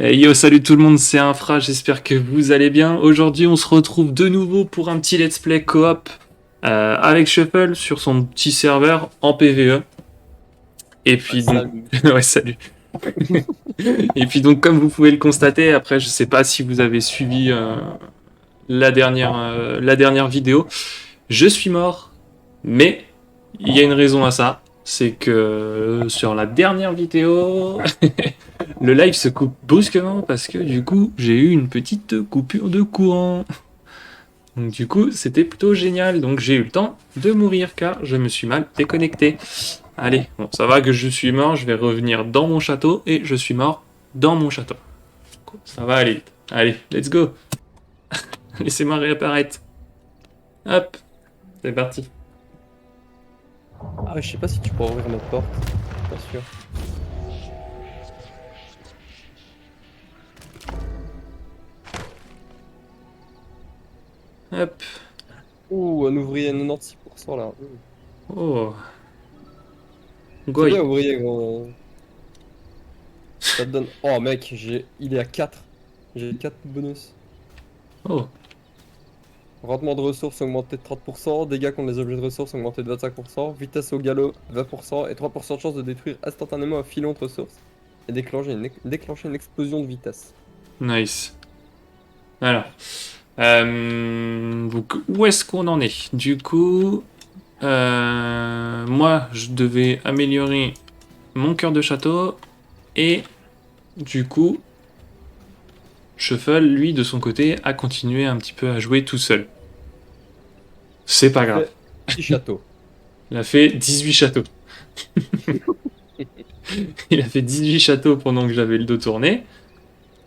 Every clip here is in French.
Hey yo, salut tout le monde, c'est Infra, j'espère que vous allez bien. Aujourd'hui, on se retrouve de nouveau pour un petit let's play coop avec Shuffle sur son petit serveur en PvE. Et Ouais, puis donc, salut. ouais, salut. Et puis donc, comme vous pouvez le constater, après, je sais pas si vous avez suivi la dernière vidéo, je suis mort, mais il y a une raison à ça. C'est que sur la dernière vidéo, le live se coupe brusquement parce que du coup, j'ai eu une petite coupure de courant. Donc du coup, c'était plutôt génial. Donc j'ai eu le temps de mourir car je me suis mal déconnecté. Allez, bon, ça va que je suis mort, je vais revenir dans mon château et je suis mort dans mon château. Ça va aller vite. Allez, let's go. Laissez-moi réapparaître. Hop, c'est parti. Ah, je sais pas si tu pourras ouvrir notre porte. Pas sûr. Hop. Ouh, un ouvrier à 96% là. Oh, C'est bien, goy. ouvrier, gros. Ça te donne. Oh, mec, il est à 4. J'ai 4 bonus. Oh, Rendement de ressources augmenté de 30%. Dégâts contre les objets de ressources augmenté de 25%. Vitesse au galop 20%. Et 3% de chance de détruire instantanément un filon de ressources. Et déclencher une explosion de vitesse. nice. Alors, donc où est-ce qu'on en est? Du coup, moi, je devais améliorer mon cœur de château et du coup, Shuffle, lui, de son côté, a continué un petit peu à jouer tout seul. C'est pas T'as grave. fait 6 châteaux. Il a fait 18 châteaux. Il a fait 18 châteaux pendant que j'avais le dos tourné,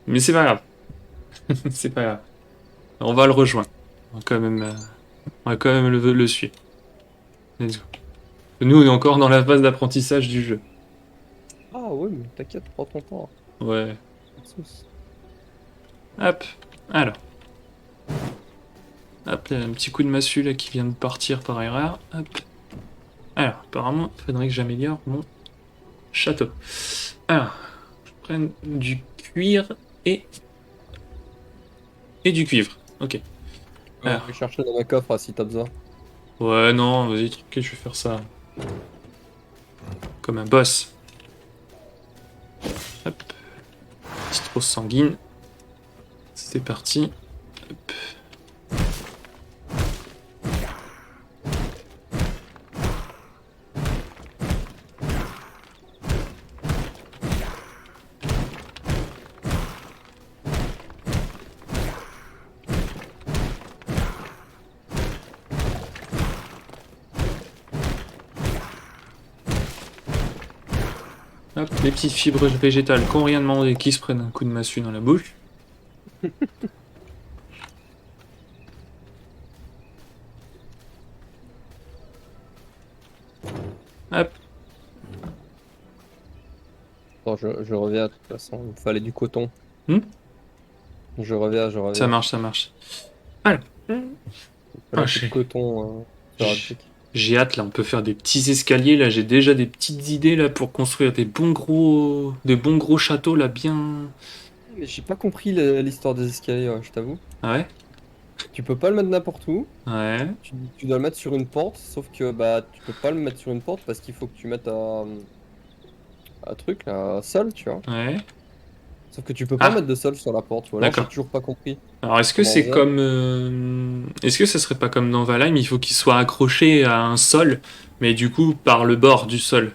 mais c'est pas grave. C'est pas grave. On va le rejoindre. On va quand même le suivre. Let's go. Nous, on est encore dans la phase d'apprentissage du jeu. Ah ouais, mais t'inquiète, prends ton temps. Ouais. Pas de soucis. Hop. Alors. Hop, là, un petit coup de massue là qui vient de partir par erreur. Hop. Alors, apparemment, il faudrait que j'améliore mon château. Alors, je prenne du cuir et, et du cuivre. Ok. Je vais Alors. chercher dans ma coffre si t'as besoin. Ouais, non, vas-y, tranquille, je vais faire ça comme un boss. Hop. Petite rose sanguine. C'est parti. Hop. Hop, les petites fibres végétales qui n'ont rien demandé, qui se prennent un coup de massue dans la bouche. Hop. Bon, je reviens, de toute façon, il me fallait du coton. Hmm, Je ça reviens. marche, ça marche. Alors. Il me fallait Ah, un peu de coton sur la j'ai brique. j'ai hâte, là, on peut faire des petits escaliers, là, j'ai déjà des petites idées, là, pour construire des bons gros châteaux, là, bien... Mais j'ai pas compris l'histoire des escaliers, ouais, je t'avoue. Ah ouais? Tu peux pas le mettre n'importe où, Ouais. tu dois le mettre sur une porte, sauf que bah tu peux pas le mettre sur une porte parce qu'il faut que tu mettes un truc, là, un sol, tu vois. Ouais. Sauf que tu peux pas Ah, mettre de sol sur la porte, ou alors j'ai d'accord. toujours pas compris Alors, est-ce que comment on c'est faisait. comme... Est-ce que ça serait pas comme dans Valheim, il faut qu'il soit accroché à un sol, mais du coup, par le bord du sol?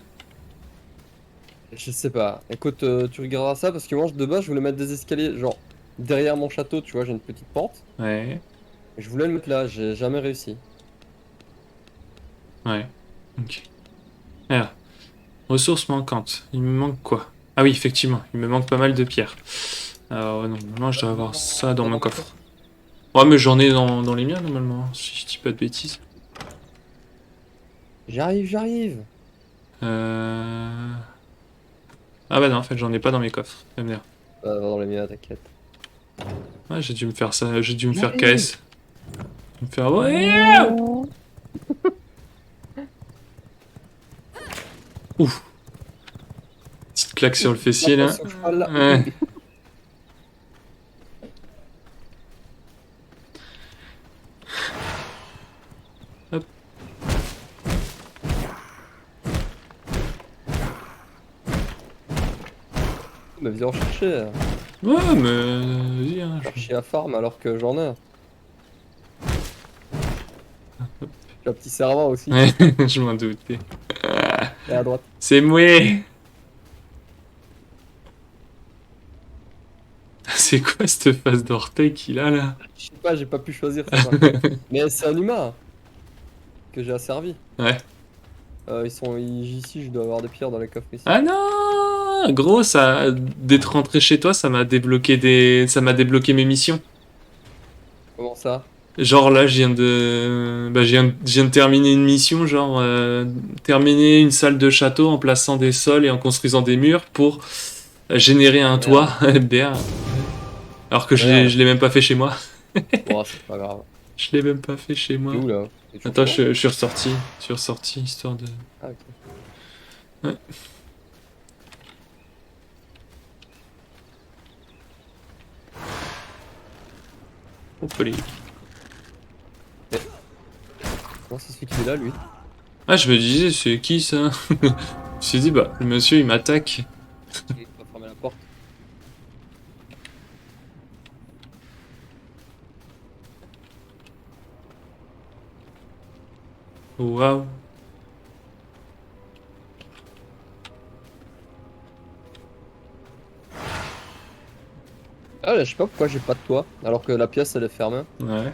Je sais pas. Écoute, tu regarderas ça parce que moi de base je voulais mettre des escaliers, genre derrière mon château, tu vois, j'ai une petite porte. Ouais. Je voulais le mettre là, j'ai jamais réussi. Ouais. Ok. Alors, ressources manquantes. Il me manque quoi? Ah oui, effectivement, il me manque pas mal de pierres. Alors, ouais, non, normalement, je dois avoir ça dans Pas mon dans mes coffre. coffres. Ouais, mais j'en ai dans les miens, normalement, hein, si je dis pas de bêtises. J'arrive, j'arrive. Euh... Ah bah non, en fait, j'en ai pas dans mes coffres. MDR. Va dans les miens, t'inquiète. Ouais, j'ai dû me faire ça, j'ai dû me faire J'arrive. KS. Me faire... Ouais. Oh. Ouf, petite claque sur le Pas fessier, là. attention, cheval là. Ouais. Mais viens en chercher. Ouais, mais vas-y, hein, Chercher à farm alors que j'en ai. J'ai un petit serveur aussi. Ouais, je m'en doutais. Et à droite. C'est mouais. C'est quoi cette face d'orteil qu'il a là? Je sais pas, j'ai pas pu choisir c'est quoi. Mais c'est un humain que j'ai asservi. Ouais. Ici, je dois avoir des pierres dans les coffres ici. Ah non! Gros, ça, d'être rentré chez toi, ça m'a débloqué ça m'a débloqué mes missions. Comment ça? Genre là, je viens de terminer une mission, genre terminer une salle de château en plaçant des sols et en construisant des murs pour générer un toit. Merde. BR. Alors que Merde. je l'ai même pas fait chez moi. Bon, c'est pas grave. Je l'ai même pas fait chez T'es moi. où là? T'es toujours Attends, chez moi? je suis ressorti. Je suis ressorti, histoire de... Ah, ok. Ouais. Hop, allez. Eh, comment ça se fait qu'il est là, lui? Ah, je me disais, c'est qui ça? Je me suis dit, bah, le monsieur, il m'attaque. Il va fermer la porte. Waouh. Ah, là, je sais pas pourquoi j'ai pas de toit, alors que la pièce, elle est fermée. Ouais.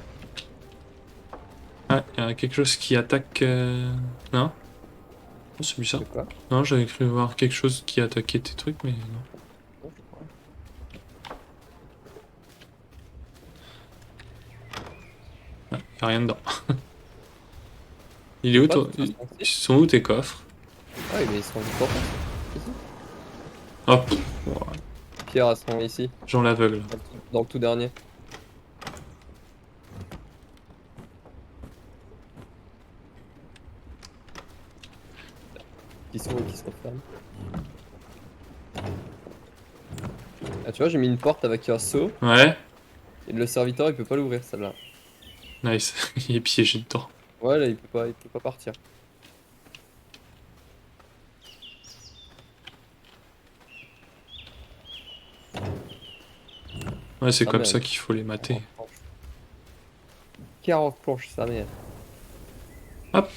Ah, il y a quelque chose qui attaque... Non? Oh, c'est bizarre. C'est quoi? Non, j'avais cru voir quelque chose qui attaquait tes trucs, mais non. Non, je sais pas. Ah, y a rien dedans. Il est Je sais où, pas, de toi? toute Ils façon, ils si. sont où tes coffres? Ah, mais ils sont juste en face. Ici. Hop. Voilà. Les pierres, elles sont ici, J'en l'aveugle. dans le tout dernier. Qui sont et qui se referment. Ah, tu vois, j'ai mis une porte avec un seau, Ouais. et le serviteur, il peut pas l'ouvrir, celle-là. Nice. Il est piégé dedans. Ouais, là, il peut pas partir. Ouais, c'est Ah comme ça merde. qu'il faut les mater. 40 planches, sa mère. Hop.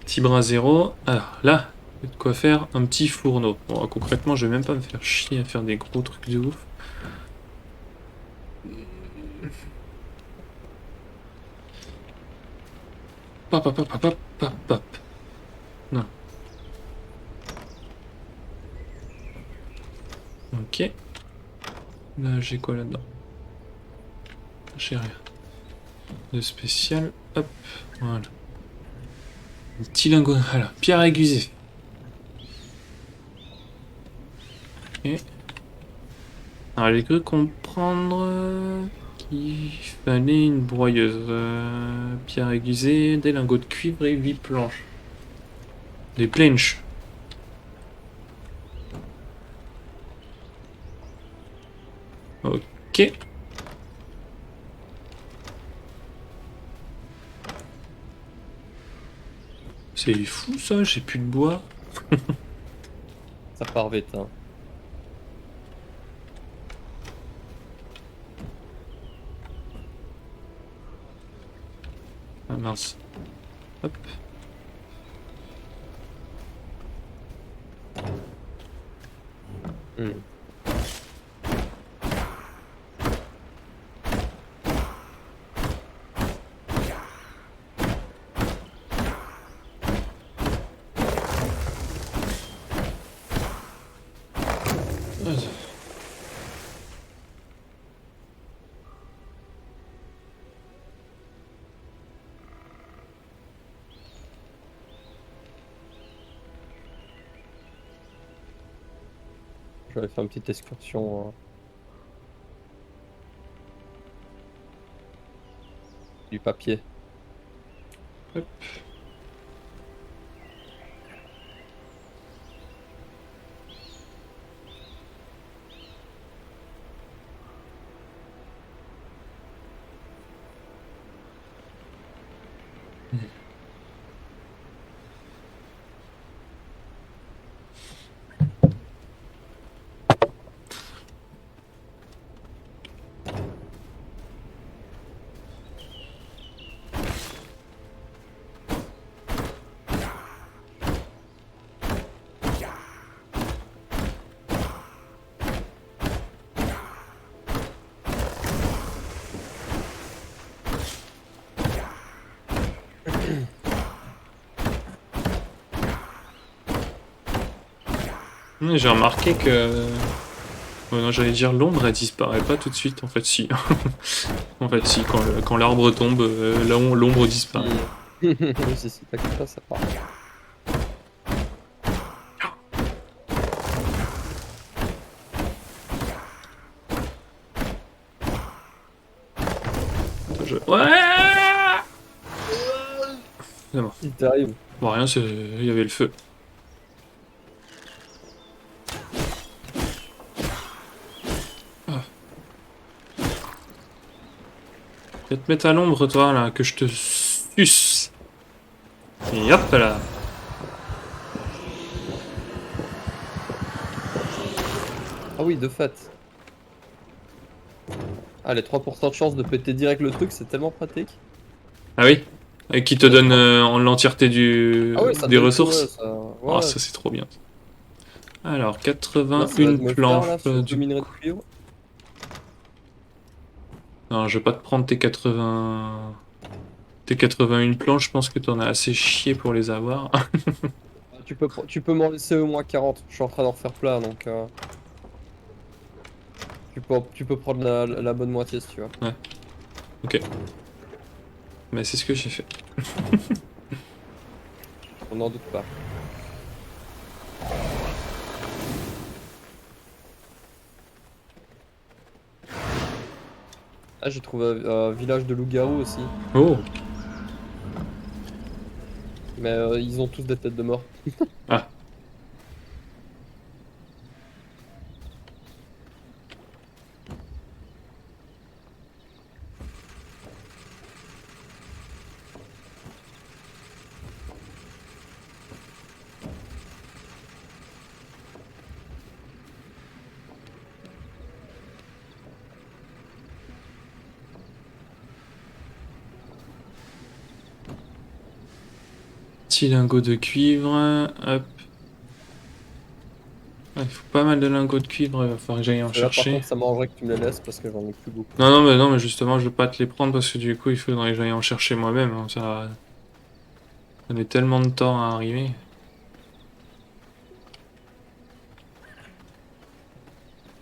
Petit bras zéro. Alors là, il y a de quoi faire un petit fourneau. Bon, concrètement, je vais même pas me faire chier à faire des gros trucs de ouf. Hop, hop, hop, hop, hop, hop, hop. Non. Ok. Là, j'ai quoi là-dedans? J'ai rien. De spécial. Hop. Voilà. Un petit lingot. Voilà. Pierre aiguisée. Ok. Alors, j'ai cru comprendre qu'il fallait une broyeuse. Pierre aiguisée, des lingots de cuivre et 8 planches. Des planches. Ok. C'est fou ça, j'ai plus de bois. Ça part vite, hein. Ah mince. Hop. Hmm. Vas-y. Je vais aller faire une petite excursion. Du papier. Hop. J'ai remarqué que... non, j'allais dire l'ombre, elle disparaît pas tout de suite. En fait, si. En fait, si. Quand l'arbre tombe, l'ombre disparaît. Oui, si, t'inquiète pas, ça part. Ouais. C'est bon. Il t'arrive. Bon, rien, il y avait le feu. Ah. Viens te mettre à l'ombre, toi, là, que je te suce. Et hop là. Ah oui, de fait. Ah, les 3% de chance de péter direct le truc, c'est tellement pratique. Ah oui. Et qui te donne en l'entièreté Ah oui, ça te des donne tout, ouais, ressources. ça... Oh, Ouais, ça c'est trop bien. Alors, là, ça va 81 me le faire, planches là, sur 2 du minerais de coup. cuivre. Non, je vais pas te prendre tes 80... Tes 81 planches, je pense que t'en as assez chié pour les avoir. Ah, tu peux m'en laisser au moins 40. Je suis en train d'en refaire plein, donc... tu peux prendre la bonne moitié, si tu veux. Ouais, ok. Mais c'est ce que j'ai fait. On n'en doute pas. Ah, j'ai trouvé un village de loups-garous aussi. Oh. Mais ils ont tous des têtes de mort. Ah. Petit lingot de cuivre. Hop. Ah, il faut pas mal de lingots de cuivre, il va falloir que j'aille en Là, par chercher. contre, ça m'arrangerait que tu me les laisses parce que j'en ai plus beaucoup. Non, mais justement, je veux pas te les prendre parce que du coup, il faudrait que j'aille en chercher moi-même, hein. Ça met tellement de temps à arriver.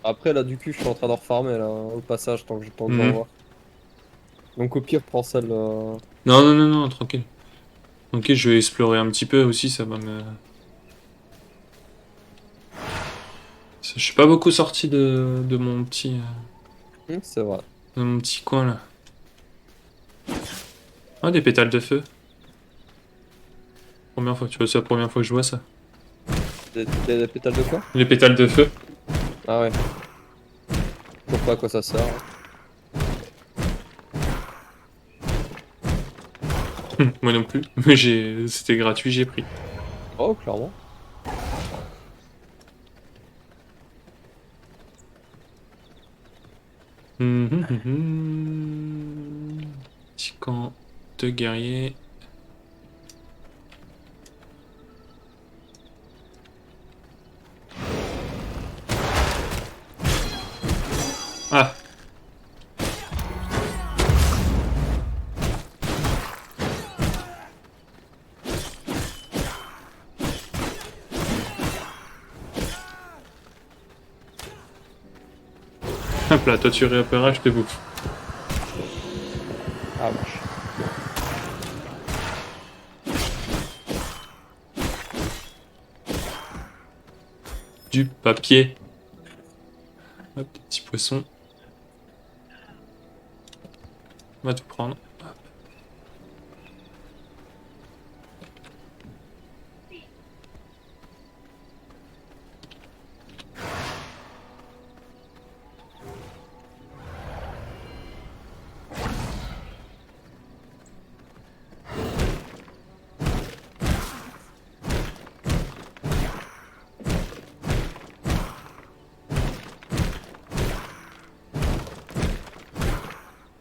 Après, là, du coup, je suis en train d'en refarmer, là, au passage, tant que j'en Mhm. vois. Donc, au pire, prends celle... Non, tranquille. Ok, je vais explorer un petit peu aussi, ça va me... Je suis pas beaucoup sorti de mon C'est vrai. de mon petit coin là. Ah, des pétales de feu. Première fois, tu vois, c'est la première fois que je vois ça. Des pétales de quoi? Les pétales de feu. Ah ouais. Je sais pas à quoi ça sert, hein. Moi non plus. Mais c'était gratuit, j'ai pris. Oh, clairement. Petit camp de guerriers. Ah, hop là, toi tu réapparaîtras, je te bouffe. Ah, vache. Du papier. Hop, des petits poissons. On va tout prendre.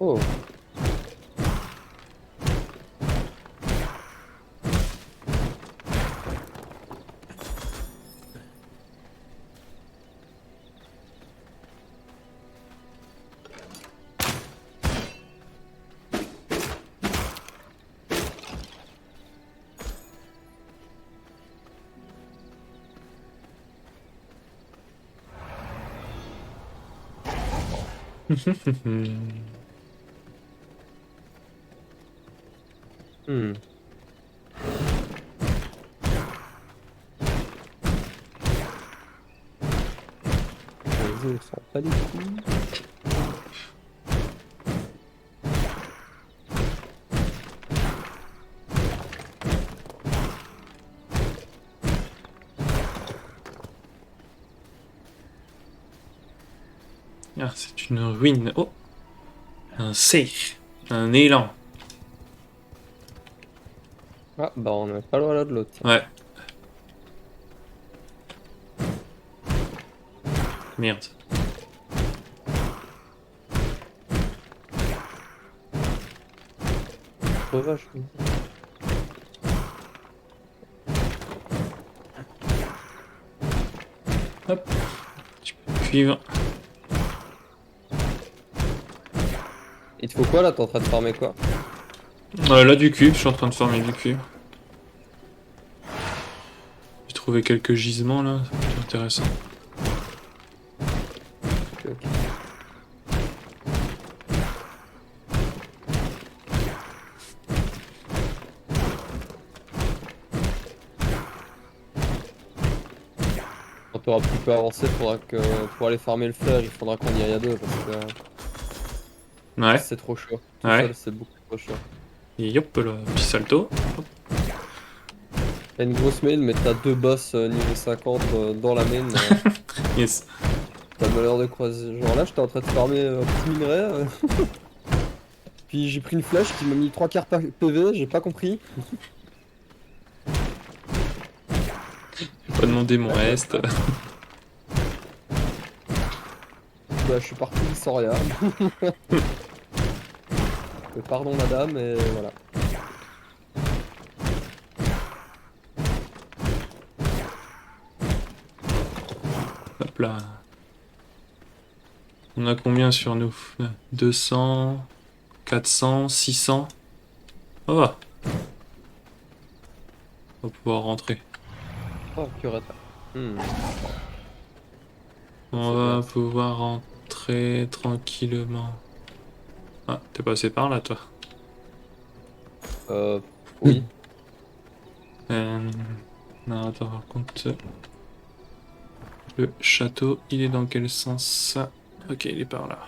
Oh. Hmm. Vas-y, on s'en bat les couilles. Ah, c'est une ruine. Oh, un safe, un élan. Ah, bah on est pas loin là de l'autre. Tiens. Ouais, merde. Breuvage. Hop, tu peux suivre. Il te faut quoi là? T'es en train de farmer quoi? Là, du cube, je suis en train de former du cube. J'ai trouvé quelques gisements là, c'est intéressant. Ok, ok. Quand tu auras plus peu avancé, faudra que pour aller farmer le fer, il faudra qu'on y aille à deux parce que Ouais, c'est trop chaud. Tout ouais. seul, c'est beaucoup trop chaud. Et hop là, petit salto. T'as une grosse main, mais t'as deux boss niveau 50 dans la main. Yes. T'as malheur de croiser. Genre là, j'étais en train de farmer un petit minerai. Puis j'ai pris une flèche qui m'a mis 3 quarts PV, j'ai pas compris. J'ai pas demandé mon reste. Bah, je suis parti sans rien. Pardon madame, et voilà. Hop là. On a combien sur nous? 200, 400, 600. Oh, on va pouvoir rentrer. Oh, purée. Hmm, On c'est bien va ça. pouvoir rentrer tranquillement. Ah, t'es passé par là, toi. Euh, oui. Euh, Non, attends, par contre, le château, il est dans quel sens? Ok, il est par là.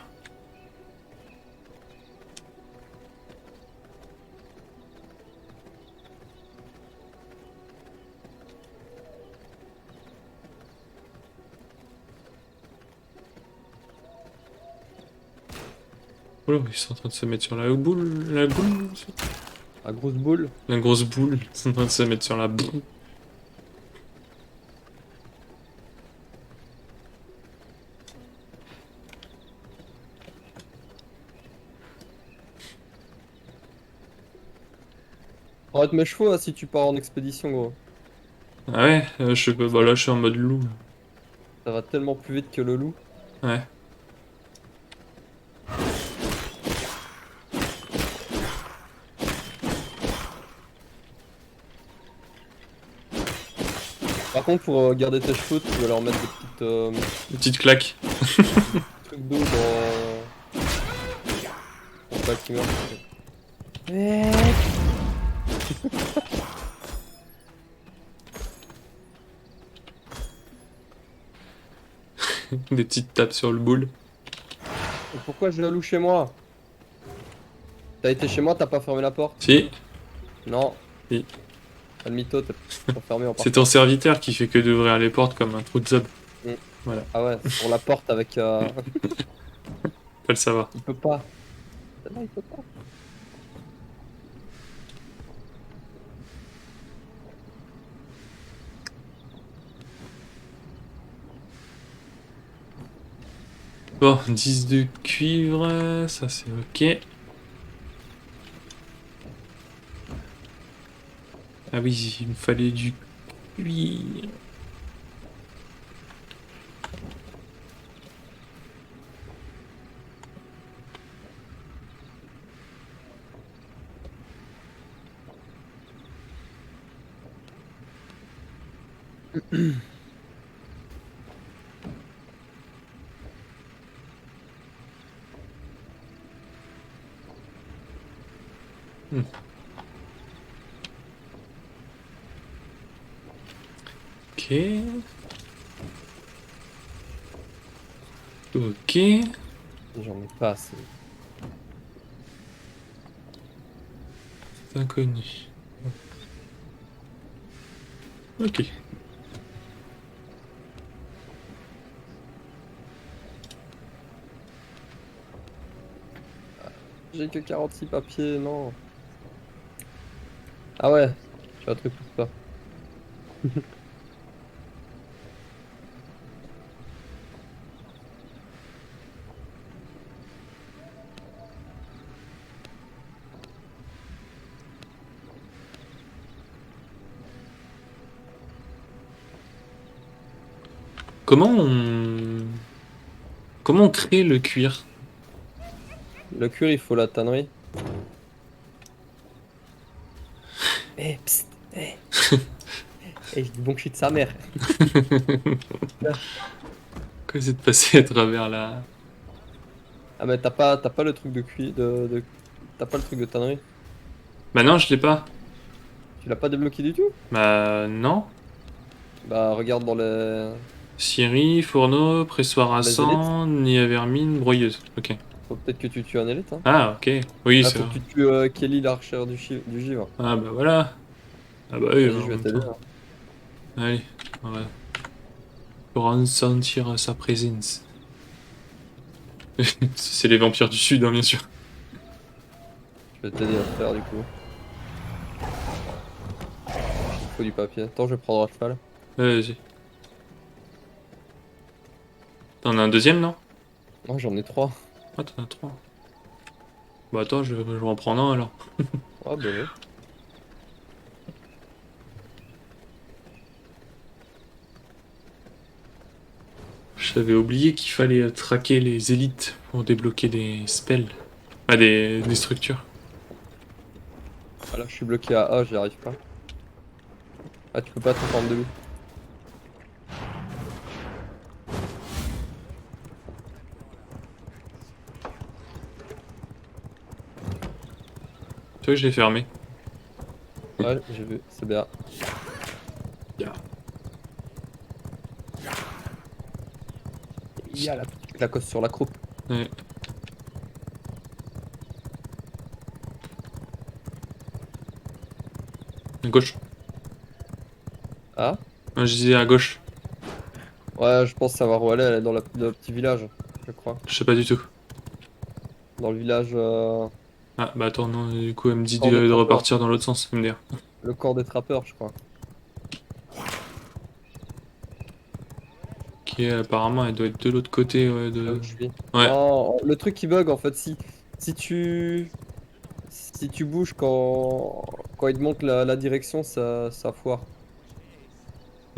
Oh, ils sont en train de se mettre sur la boule. La boule. La grosse boule. La grosse boule. Ils sont en train de se mettre sur la boule. Arrête mes chevaux hein, si tu pars en expédition, gros. Ah ouais, je peux. Bah là, je suis en mode loup. Ça va tellement plus vite que le loup. Ouais. Par contre, pour garder tes chevaux, tu vas leur mettre des Une petite claque. trucs d'eau dans. Pour pas qu'ils meurent. Des petites tapes sur le boule. Et pourquoi j'ai la loup chez moi? T'as été chez moi, t'as pas fermé la porte? Si, Non. si. T'as le mytho, t'as fermé en C'est ton partant. serviteur qui fait que d'ouvrir les portes comme un trou de zob. Mm. Voilà, Ah ouais, c'est pour la porte avec. faut le savoir. Il peut pas. Celle-là, il peut pas. Bon, 10 de cuivre, ça c'est ok. Ah oui, il me fallait du cuir. Ok. Ok. J'en ai pas assez. C'est inconnu. Ok. J'ai que 46 papiers, non. Ah ouais, j'ai un truc pour ça. Comment on... Comment on crée le cuir? Le cuir, il faut la tannerie. Eh, psst, eh. Eh, je dis bon shit de sa mère. Quoi, c'est de passer à travers la... Ah mais t'as pas le truc de cuir, t'as pas le truc de tannerie. Bah non, je l'ai pas. Tu l'as pas débloqué du tout? Bah non. Bah regarde dans les, Scierie, fourneau, pressoir à dans les élites. sang, nid à vermine, broyeuse. Ok. Faut peut-être que tu tues un élite, hein. Ah, ok. Oui, Ah, c'est faut vrai. que tu tues Kelly l'archère du givre. Ah bah voilà. Ah bah oui, Vas-y, en je vais même t'aider, temps. hein. Allez, on va ressentir sa présence. C'est les vampires du sud, hein, bien sûr. Je vais t'aider à faire du coup. Il faut du papier. Attends, je vais prendre un cheval. Vas-y. T'en as un deuxième, non? Oh, j'en ai trois. Ah, t'en as trois. Bah attends, je vais en prendre un alors. Ah bah ouais. J'avais oublié qu'il fallait traquer les élites pour débloquer des spells. Ah, des structures. Ah là, je suis bloqué à A, j'y arrive pas. Ah, tu peux pas te prendre de loup. Tu vois, je l'ai fermé. Ouais, j'ai vu, c'est bien. Yeah. Il y a la petite Lacoste sur la croupe. Ouais. À gauche. Ah? Ah, je disais à gauche. Ouais, je pense savoir où elle est dans dans le petit village, je crois. Je sais pas du tout. Dans le village, Ah, bah attends, non, du coup, elle me dit camp des de trappeurs. repartir dans l'autre sens, MDR. Le camp des trappeurs, je crois. Qui apparemment, elle doit être de l'autre côté, ouais, Là de... où je suis. Ouais, Non, le truc qui bug en fait, si si tu bouges quand il te montre la direction, ça foire.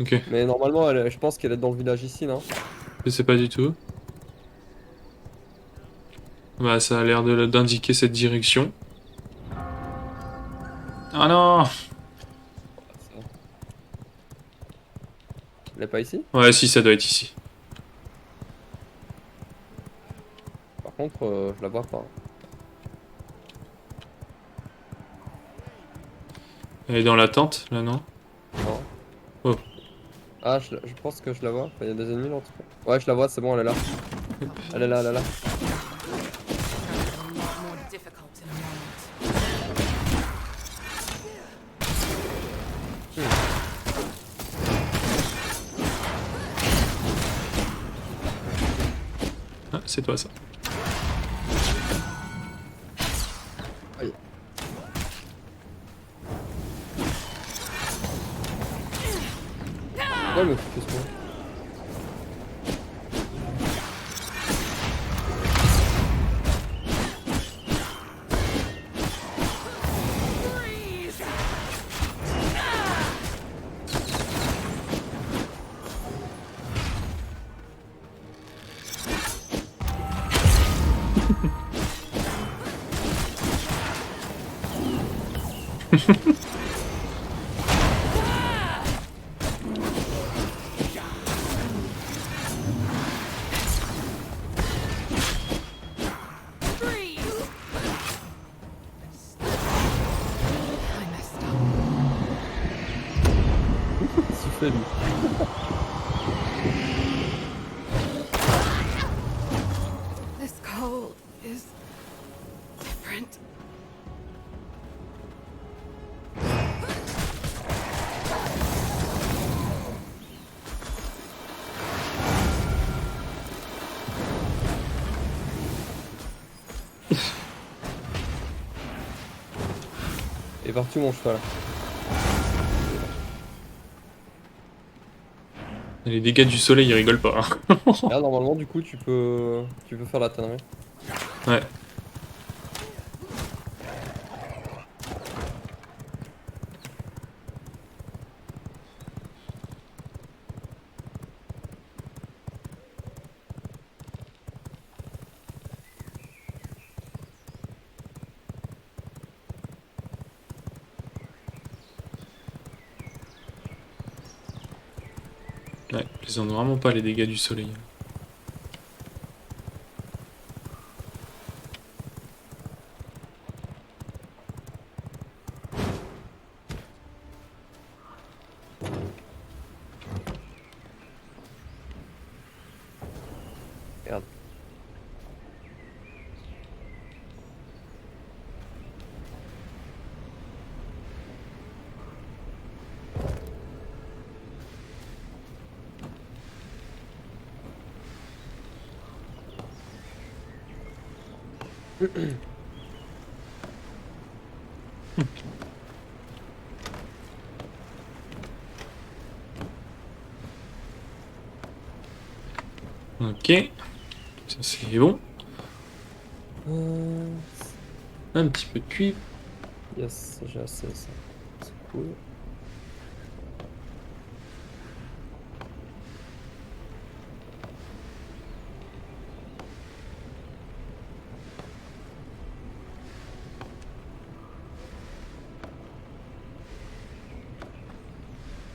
ok. Mais normalement, je pense qu'elle est dans le village ici, non? Je sais pas du tout. Bah, ça a l'air d'indiquer cette direction. Ah non! Elle est pas ici? Ouais, si, ça doit être ici. Par contre, je la vois pas. Elle est dans la tente, là, non? Non. Oh. Ah, je pense que je la vois. Enfin, il y a des ennemis là en tout cas. Ouais, je la vois, c'est bon, elle est là. Elle est là, elle est là. A lot more difficult in a moment. Ah, c'est toi, ça. Aïe. Pourquoi elle me fait ce point? Freeze! Freeze! fait lui. This cold is different. Et parti où mon cheval. Les dégâts du soleil, ils rigolent pas. Hein. Là normalement du coup tu peux faire la tannerie. Ouais. Ouais, ils ont vraiment pas les dégâts du soleil. Regarde. Ok. Ça c'est bon. Euh, Un petit peu de cuivre. Yes, j'ai assez ça. C'est cool.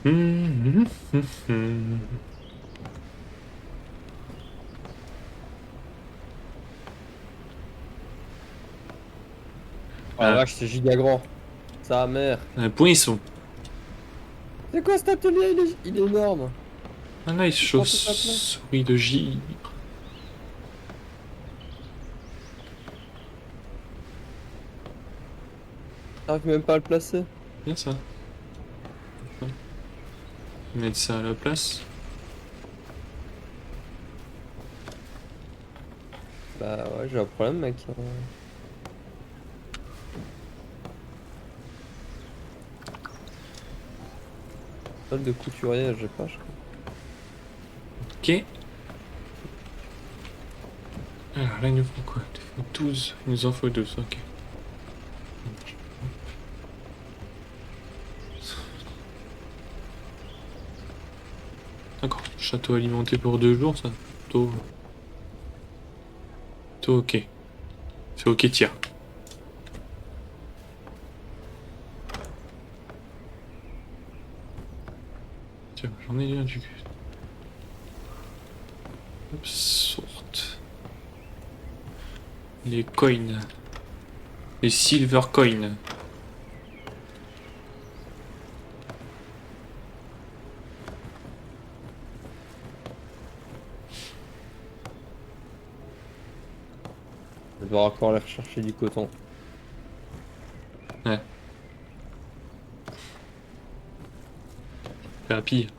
Hum, hum, hum. Oh la Ah. vache, c'est giga grand. Sa mère. Un poisson. C'est quoi cet atelier? Il est énorme. Un nice Je pense que ça plaît. chauve-souris de givre. J'arrive même pas à le placer. Bien ça. Mettre ça à la place. Bah ouais, j'ai un problème mec. Salle de couturier, j'ai pas je crois. Ok. Alors là, il nous faut quoi? Il faut 12. Il nous en faut 12, ok. D'accord. Château alimenté pour 2 jours, ça. Plutôt. Plutôt ok. C'est ok, tiens. Tiens, j'en ai un du cul. Hop, sorte. Les coins. Les silver coins. Je dois encore aller rechercher du coton. Ouais. Fais rapide.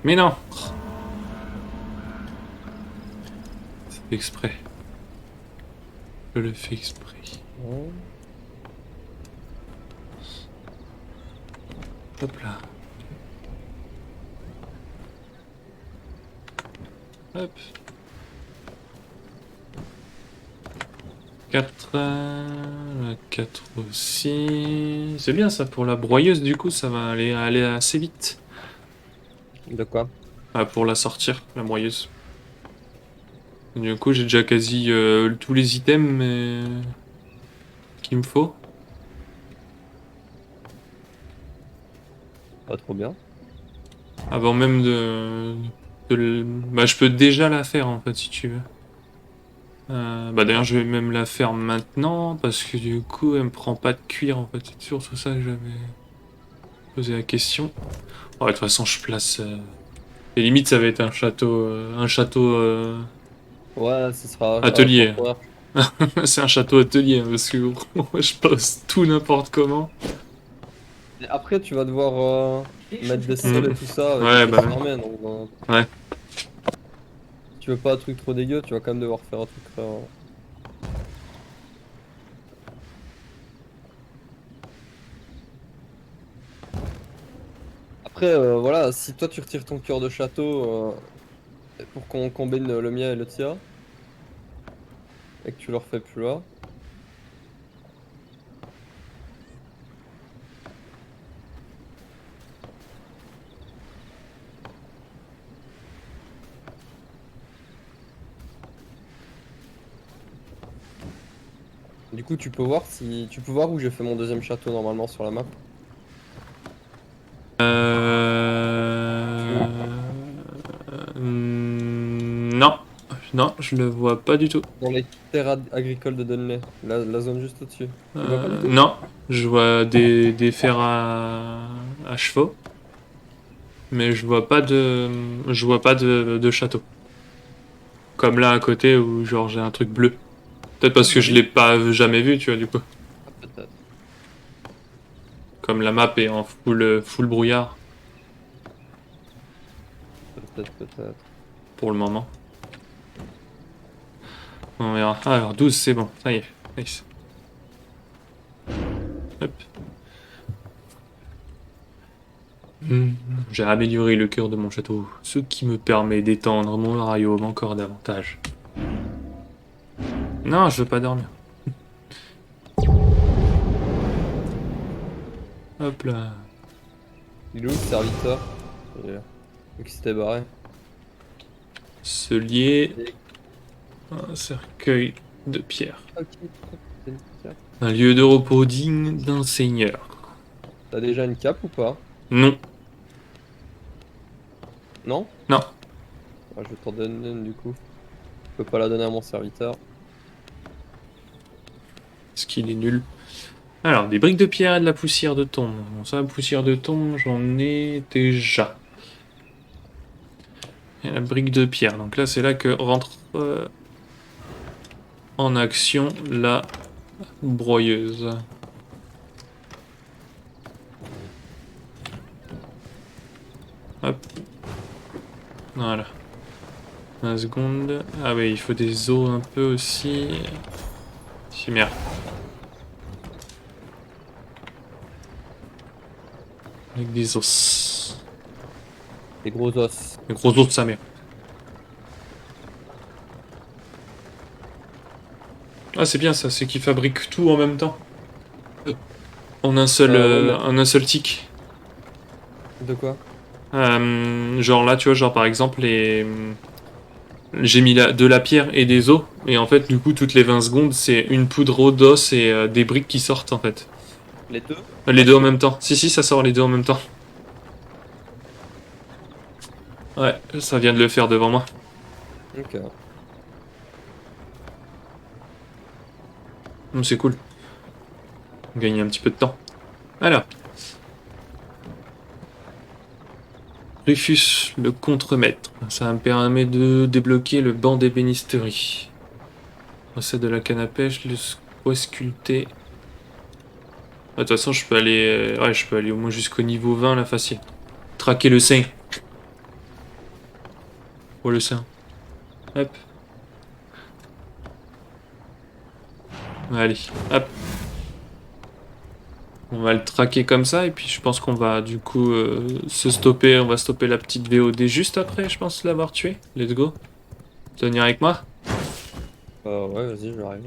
Mais non! C'est fait exprès. Je le fais exprès. Ouais. Hop là. Hop. 4, 4 aussi. C'est bien ça pour la broyeuse, du coup, ça va aller assez vite. De quoi? Ah, pour la sortir, la broyeuse. Du coup, j'ai déjà quasi tous les items qu'il me faut. Pas trop bien. Avant même bah, je peux déjà la faire en fait, si tu veux. Bah d'ailleurs, je vais même la faire maintenant parce que du coup, elle me prend pas de cuir en fait. C'est surtout ça que j'avais posé la question. Ouais, de toute façon, je place. Et limite, ça va être un château Ouais, ce sera atelier. temporaire. C'est un château atelier hein, parce que gros, je pose tout n'importe comment. Et après, tu vas devoir mettre des sols et tout ça avec Ouais, une bah pièce fermée. ouais. Si tu veux pas un truc trop dégueu, tu vas quand même devoir faire un truc. Après, voilà, si toi tu retires ton cœur de château pour qu'on combine le mien et le tien, et que tu le refais plus là. Du coup, tu peux voir où j'ai fait mon deuxième château normalement sur la map. Tu- Non. Non, je le vois pas du tout. Dans les terres agricoles de Dunley, la zone juste au-dessus. Tu vois pas du tout? Non, je vois des fers à chevaux, mais je vois pas de château. Comme là à côté où genre j'ai un truc bleu. Peut-être Ah parce que bah je oui, l'ai pas jamais vu, tu vois, du coup. ah, peut-être. Comme la map est en full brouillard Peut-être. pour le moment. On verra. Ah, alors 12, c'est bon. Ça y est. Nice. Hop. J'ai amélioré le cœur de mon château, ce qui me permet d'étendre mon royaume encore davantage. Non, je veux pas dormir. Hop là. Il est où le serviteur? Il est là. Vu qu'il s'était barré. Se lier. Et- Un cercueil de pierre. Ok, c'est une carte. Un lieu de repos digne d'un seigneur. T'as déjà une cape ou pas? Non, Non? non. Ah, je vais t'en donner une du coup. Je peux pas la donner à mon serviteur. Parce qu'il est nul. Alors, des briques de pierre et de la poussière de tombe. Bon, ça, la poussière de tombe, j'en ai déjà. Et la brique de pierre. Donc là, c'est là que rentre en action la broyeuse. Hop. Voilà. 1 seconde. Ah oui, il faut des os un peu aussi. Chimère. Avec des os. Les gros os. Les gros os de sa mère. Ah, c'est bien ça, c'est qu'ils fabriquent tout en même temps. Ouais, mais En un seul tic. de quoi? Genre là, tu vois, genre par exemple, j'ai mis de la pierre et des os, et en fait, du coup, toutes les 20 secondes, c'est une poudre d'os et des briques qui sortent en fait. Les deux? Les deux en même temps. Si, si, ça sort les deux en même temps. Ouais, ça vient de le faire devant moi. Ok. C'est cool. On gagne un petit peu de temps. Alors. Rufus, le contremaître. Ça me permet de débloquer le banc d'ébénisterie. Recette de la canne à pêche, le squat sculpté. De toute façon, ouais, je peux aller au moins jusqu'au niveau 20 là, facile. Traquer le sein. Oh, le sein. Hop. Allez, hop. On va le traquer comme ça, et puis je pense qu'on va du coup se stopper. On va stopper la petite VOD juste après, je pense, l'avoir tué. Let's go. Tu vas venir avec moi? Ouais, vas-y, j'arrive.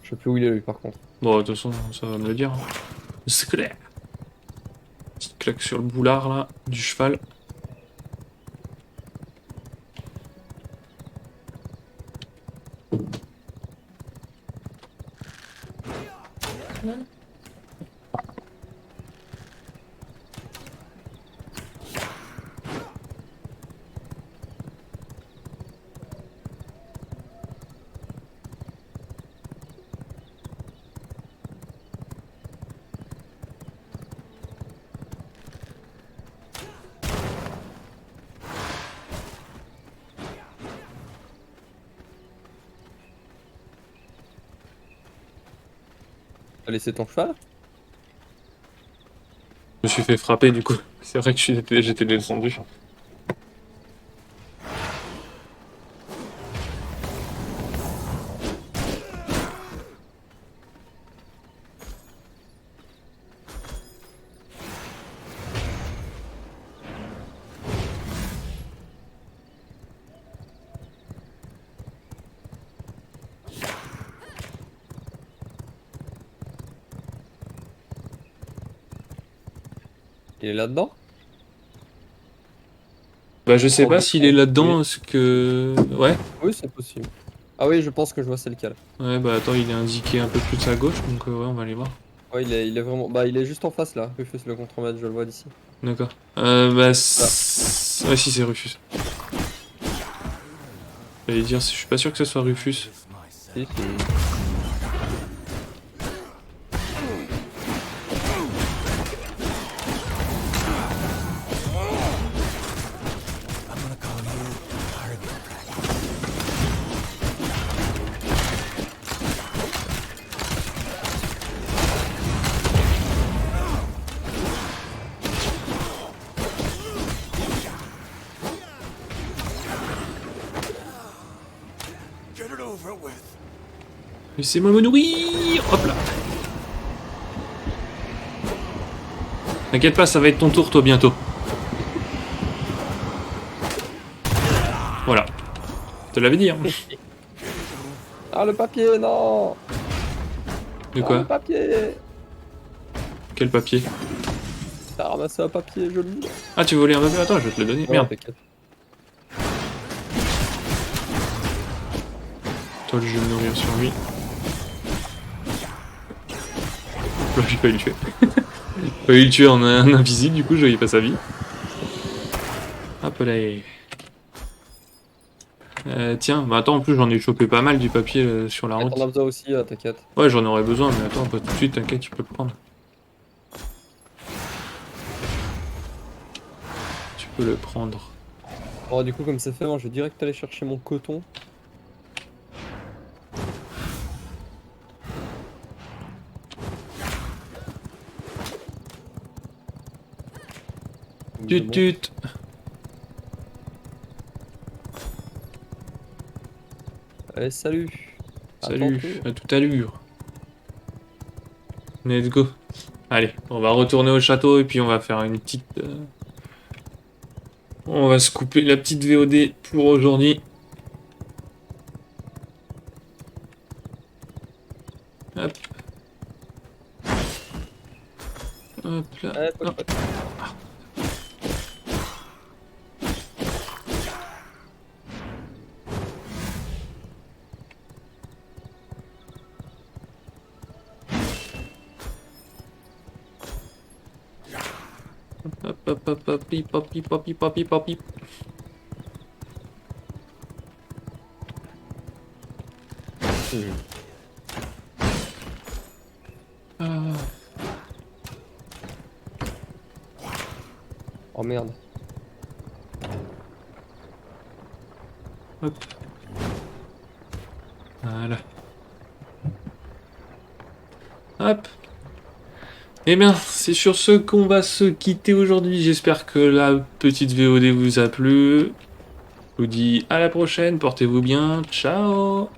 Je sais plus où il est lui par contre. Bon, de toute façon, ça va me le dire. C'est clair. Petite claque sur le boulard là, du cheval. T'as laissé ton cheval? Je me suis fait frapper du coup. C'est vrai que j'étais descendu. Il est là-dedans? Bah je sais Oh, pas bah, s'il est là-dedans, parce que... Ouais. Oui, c'est possible. Ah oui, je pense que je vois c'est lequel. Ouais, bah attends, il est indiqué un peu plus à gauche, donc ouais, on va aller voir. Ouais, il est vraiment... Bah, il est juste en face, là. Rufus le contremaître, je le vois d'ici. D'accord. Bah... Ouais, si, c'est Rufus. J'allais dire, je suis pas sûr que ce soit Rufus. Si, si. Laissez-moi me nourrir. Hop là. T'inquiète pas, ça va être ton tour, toi, bientôt. Voilà. Je te l'avais dit, hein. Ah, le papier, non! De Ah, quoi? le papier! Quel papier? T'as ramassé un papier, joli. Ah, tu veux voler un papier? Attends, je vais te le donner. Non, Merde. t'inquiète. Toi, je vais me nourrir sur lui. Là, j'ai failli le tuer. J'ai failli le tuer en un invisible, du coup, je voyais pas sa vie. Hop là. Tiens, bah attends, en plus, j'en ai chopé pas mal du papier sur la route. T'en as besoin aussi, t'inquiète. Ouais, j'en aurais besoin, mais attends, pas tout de suite, t'inquiète, tu peux le prendre. Tu peux le prendre. Bon, du coup, comme c'est fait, moi, je vais direct aller chercher mon coton. Tut tut. Allez, salut. Salut, tantôt. à toute allure. Let's go. Allez, on va retourner au château et puis on va faire une petite... On va se couper la petite VOD pour aujourd'hui. Hop. Hop là. Allez, Non. pote. Hop, hop, hop, hop, pip, hop, pip, hop, pip, hop, pip, hop, pip. Ah. Oh merde. Hop. Voilà. Hop. Eh bien, c'est sur ce qu'on va se quitter aujourd'hui. J'espère que la petite VOD vous a plu. Je vous dis à la prochaine. Portez-vous bien. Ciao.